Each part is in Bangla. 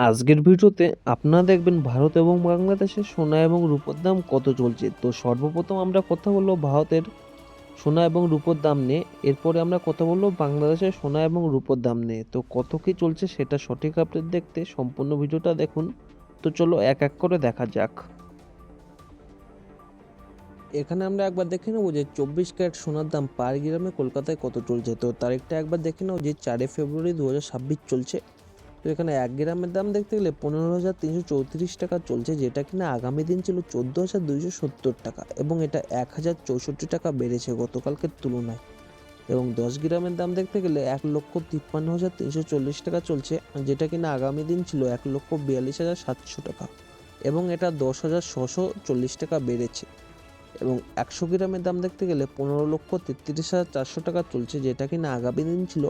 আজকের ভিডিওতে আপনারা দেখবেন ভারত এবং বাংলাদেশের সোনা এবং রূপোর দাম কত চলছে। তো সর্বপ্রথম আমরা কথা বলবো ভারতের সোনা এবং রূপোর দাম নিয়ে, এরপরে আমরা কথা বলবো বাংলাদেশের সোনা এবং রূপোর দাম নিয়ে। তো কত কি চলছে সেটা সঠিক আপডেট দেখতে সম্পূর্ণ ভিডিওটা দেখুন। তো চলো এক এক করে দেখা যাক। এখানে আমরা একবার দেখে নেবো যে 24 ক্যারেট সোনার দাম পার গ্রামে কলকাতায় কত চলছে। তো তারিখটা একবার দেখে নেবো যে 4 ফেব্রুয়ারি 2026 চলছে। তো এখানে 1 গ্রামের দাম দেখতে গেলে 15,334 টাকা চলছে, যেটা কিনা আগামী দিন ছিল 14,270 টাকা, এবং এটা 1,064 টাকা বেড়েছে গতকালকের তুলনায়। এবং 10 গ্রামের দাম দেখতে গেলে 1,53,340 টাকা চলছে, যেটা কিনা আগামী দিন ছিল 1,42,700 টাকা, এবং এটা 10,640 টাকা বেড়েছে। এবং 100 গ্রামের দাম দেখতে গেলে 15,33,400 টাকা চলছে, যেটা কিনা আগামী দিন ছিল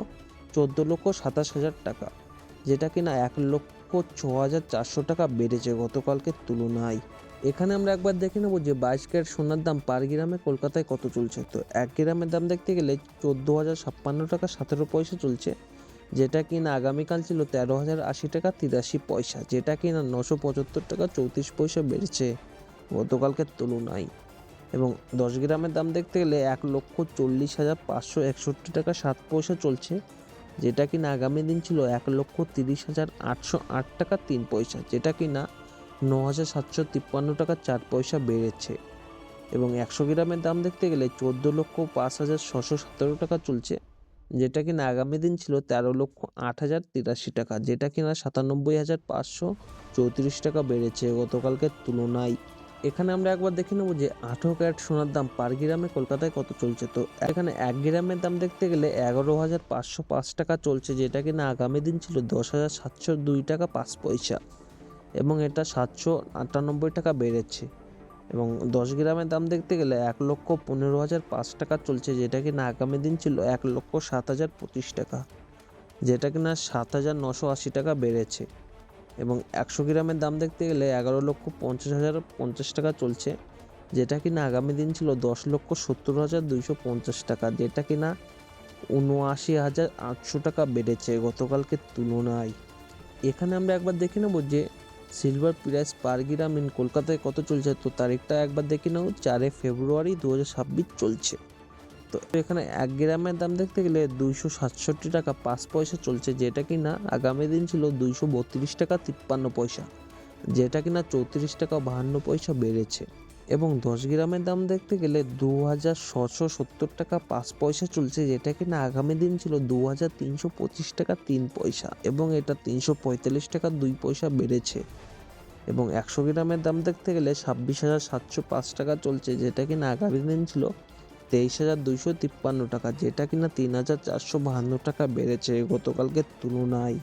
14,27,000 টাকা, যেটা কিনা 1,06,400 টাকা বেড়েছে গতকালকের তুলনায়। এখানে আমরা একবার দেখে নেবো যে 22 ক্যারেট সোনার দাম পার গ্রামে কলকাতায় কত চলছে। তো 1 গ্রামের দাম দেখতে গেলে 14,056 টাকা 17 পয়সা চলছে, যেটা কিনা আগামীকাল ছিল 13,080 টাকা 83 পয়সা, যেটা কিনা 975 টাকা 34 পয়সা বেড়েছে গতকালকের তুলনায়। এবং 10 গ্রামের দাম দেখতে গেলে 1,40,561 টাকা 7 পয়সা চলছে, যেটা কিনা আগামী দিন ছিল 1,30,808 টাকা 3 পয়সা, যেটা কিনা 9,753 টাকা 4 পয়সা বেড়েছে। এবং 100 গ্রামের দাম দেখতে গেলে 14,05,617 টাকা চলছে, যেটা কিনা আগামী দিন ছিল 13,08,083 টাকা, যেটা কিনা 97,534 টাকা বেড়েছে গতকালকের তুলনায়। এখানে আমরা একবার দেখে নেবো যে 18 ক্যারেট সোনার দাম পার গ্রামে কলকাতায় কত চলছে। তো এখানে 1 গ্রামের দাম দেখতে গেলে 11,505 টাকা চলছে, যেটা কিনা আগামী দিন ছিল 10,702 টাকা 5 পয়সা, এবং এটা 798 টাকা বেড়েছে। এবং 10 গ্রামের দাম দেখতে গেলে 1,15,005 টাকা চলছে, যেটা কিনা আগামী দিন ছিল 1,07,025 টাকা, যেটা কিনা 7,980 টাকা বেড়েছে। এবং 100 গ্রামের দাম দেখতে গেলে 11,50,050 টাকা চলছে, যেটা কিনা আগামী দিন ছিল 10,70,250 টাকা, যেটা কিনা 79,800 টাকা বেড়েছে গতকালকের তুলনায়। এখানে আমরা একবার দেখে নেব যে silver price per gram in কলকাতায় কত চলছে। তো তারিখটা একবার দেখে নেব, 4 ফেব্রুয়ারি 2026 চলছে। তো এখানে 1 গ্রামের দাম দেখতে গেলে 267 টাকা 5 পয়সা চলছে, যেটা কিনা আগামী দিন ছিল 232 টাকা 53 পয়সা, যেটা কিনা 34 টাকা 52 পয়সা বেড়েছে। এবং 10 গ্রামের দাম দেখতে গেলে 2,670 টাকা 5 পয়সা চলছে, যেটা কিনা আগামী দিন ছিল 2,325 টাকা 3 পয়সা, এবং এটা 345 টাকা 2 পয়সা বেড়েছে। এবং 100 গ্রামের দাম দেখতে গেলে 26,705 টাকা চলছে, যেটা কিনা আগামী দিন ছিল 23,253 টাকা, যেটা কিনা 3,452 টাকা বেড়েছে গতকালকের তুলনায়।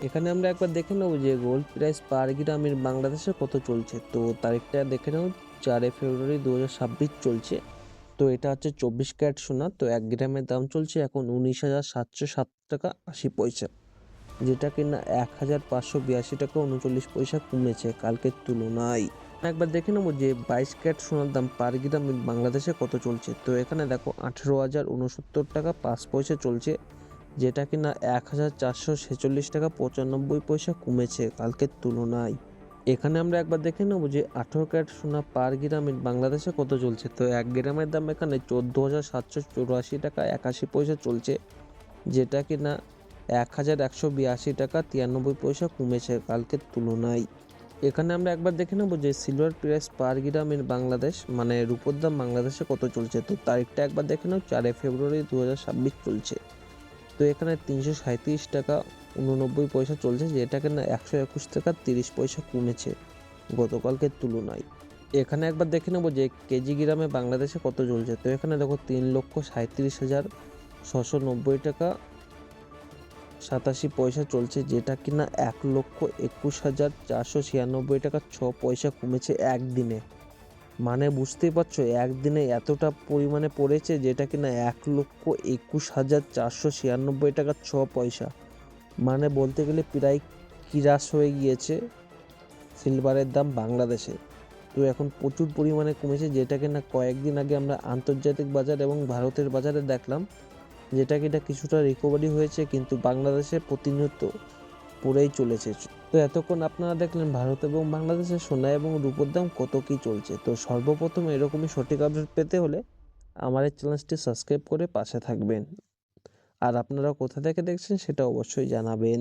এখানে আমরা একবার দেখে নেব যে গোল্ড প্রাইস পার গ্রামের বাংলাদেশে কত চলছে। তো তারিখটা দেখে নেব, 4 ফেব্রুয়ারি 2026 চলছে। তো এটা হচ্ছে 24 ক্যারেট সোনা। তো 1 গ্রামের দাম চলছে এখন 19,707 টাকা 80 পয়সা, যেটা কিনা 1,582 টাকা 39 পয়সা কমেছে কালকের তুলনায়। একবার দেখে নেবো যে 22 ক্যারেট সোনার দাম পার গ্রাম বাংলাদেশে কত চলছে। তো এখানে দেখো 18,069 টাকা 5 পয়সা চলছে, যেটা কিনা 1,446 টাকা 95 পয়সা কমেছে কালকের তুলনায়। এখানে আমরা একবার দেখে নেবো যে 18 ক্যারেট সোনা পার গ্রাম বাংলাদেশে কত চলছে। তো 1 গ্রামের দাম এখানে 14,784 টাকা 81 পয়সা চলছে, যেটা কিনা 1,182 টাকা 93 পয়সা কমেছে কালকের তুলনায়। এখানে আমরা একবার দেখে নেবো যে সিলভার প্রাইস পার গ্রাম বাংলাদেশ মানে রূপোর দাম বাংলাদেশে কত চলছে। তো তারিখটা একবার দেখে নেব, 4 ফেব্রুয়ারি 2026 চলছে। তো এখানে 337 টাকা 89 পয়সা চলছে, যেটা কিনা 121 টাকা 30 পয়সা কমেছে গতকালকের তুলনায়। এখানে একবার দেখে নেবো যে কেজি গ্রামে বাংলাদেশে কত চলছে। তো এখানে দেখো 3,37,690 টাকা 87 পয়সা চলছে, যেটা কিনা 1,21,496 টাকা 6 পয়সা কমেছে একদিনে। মানে বুঝতেই পারছো একদিনে এতটা পরিমাণে পড়েছে, যেটা কিনা 1,21,496 টাকা 6 পয়সা। মানে বলতে গেলে প্রায় কিরাস হয়ে গিয়েছে সিলভারের দাম বাংলাদেশে। তো এখন প্রচুর পরিমাণে কমেছে, যেটা কিনা কয়েকদিন আগে আমরা আন্তর্জাতিক বাজার এবং ভারতের বাজারে দেখলাম যেটা কিনা কিছুটা রিকভারি হয়েছে, কিন্তু বাংলাদেশে প্রতিনিয়ত পড়েই চলেছে। তো এতক্ষণ আপনারা দেখলেন ভারত এবং বাংলাদেশের সোনা এবং রূপোর দাম কত কী চলছে। তো সর্বপ্রথম এরকমই সঠিক আপডেট পেতে হলে আমার এই চ্যানেলটি সাবস্ক্রাইব করে পাশে থাকবেন। আর আপনারা কোথা থেকে দেখছেন সেটা অবশ্যই জানাবেন।